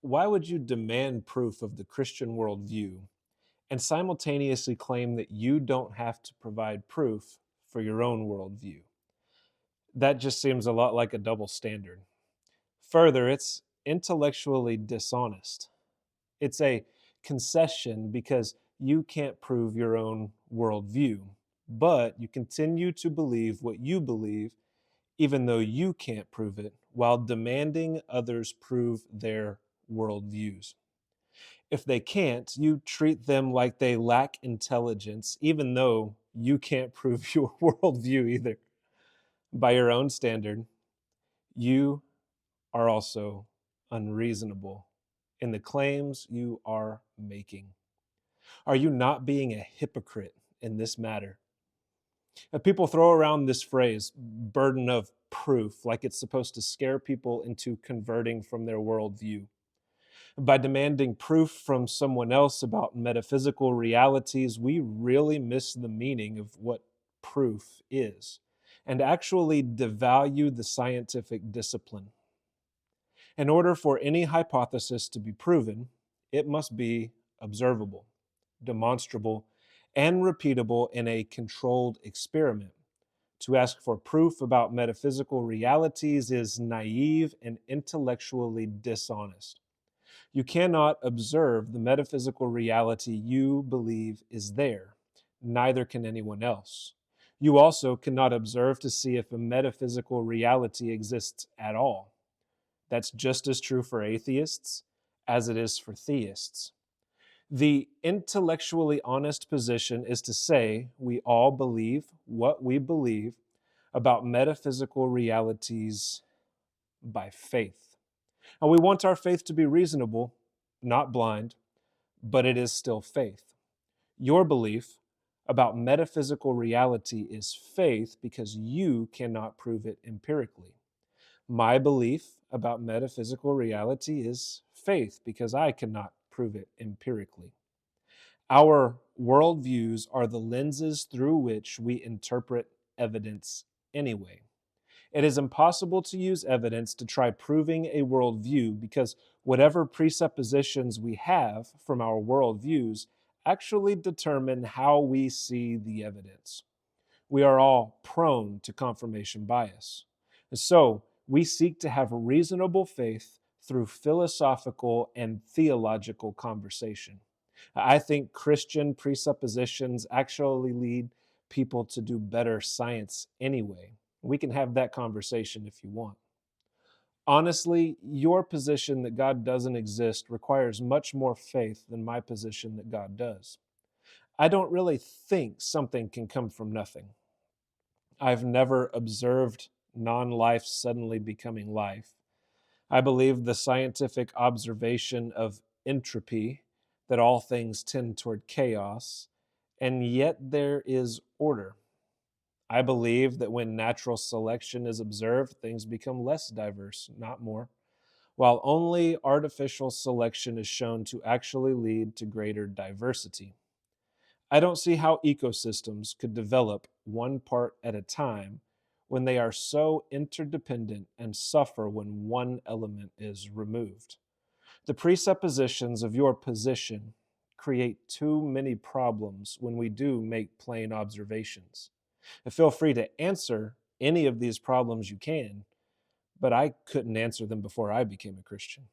Why would you demand proof of the Christian worldview and simultaneously claim that you don't have to provide proof for your own worldview? That just seems a lot like a double standard. Further, it's intellectually dishonest. It's a concession because you can't prove your own worldview, but you continue to believe what you believe, even though you can't prove it, while demanding others prove their worldviews. If they can't, you treat them like they lack intelligence, even though you can't prove your worldview either. By your own standard, you are also unreasonable in the claims you are making. Are you not being a hypocrite in this matter? People throw around this phrase, burden of proof, like it's supposed to scare people into converting from their worldview. By demanding proof from someone else about metaphysical realities, we really miss the meaning of what proof is and actually devalue the scientific discipline. In order for any hypothesis to be proven, it must be observable, demonstrable, and repeatable in a controlled experiment. To ask for proof about metaphysical realities is naive and intellectually dishonest. You cannot observe the metaphysical reality you believe is there. Neither can anyone else. You also cannot observe to see if a metaphysical reality exists at all. That's just as true for atheists as it is for theists. The intellectually honest position is to say we all believe what we believe about metaphysical realities by faith. And we want our faith to be reasonable, not blind, but it is still faith. Your belief about metaphysical reality is faith because you cannot prove it empirically. My belief about metaphysical reality is faith because I cannot prove it empirically. Our worldviews are the lenses through which we interpret evidence anyway. It is impossible to use evidence to try proving a worldview because whatever presuppositions we have from our worldviews actually determine how we see the evidence. We are all prone to confirmation bias. And so we seek to have reasonable faith through philosophical and theological conversation. I think Christian presuppositions actually lead people to do better science anyway. We can have that conversation if you want. Honestly, your position that God doesn't exist requires much more faith than my position that God does. I don't really think something can come from nothing. I've never observed non life suddenly becoming life. I believe the scientific observation of entropy, that all things tend toward chaos, and yet there is order. I believe that when natural selection is observed, things become less diverse, not more, while only artificial selection is shown to actually lead to greater diversity. I don't see how ecosystems could develop one part at a time when they are so interdependent and suffer when one element is removed. The presuppositions of your position create too many problems when we do make plain observations. And feel free to answer any of these problems you can, but I couldn't answer them before I became a Christian.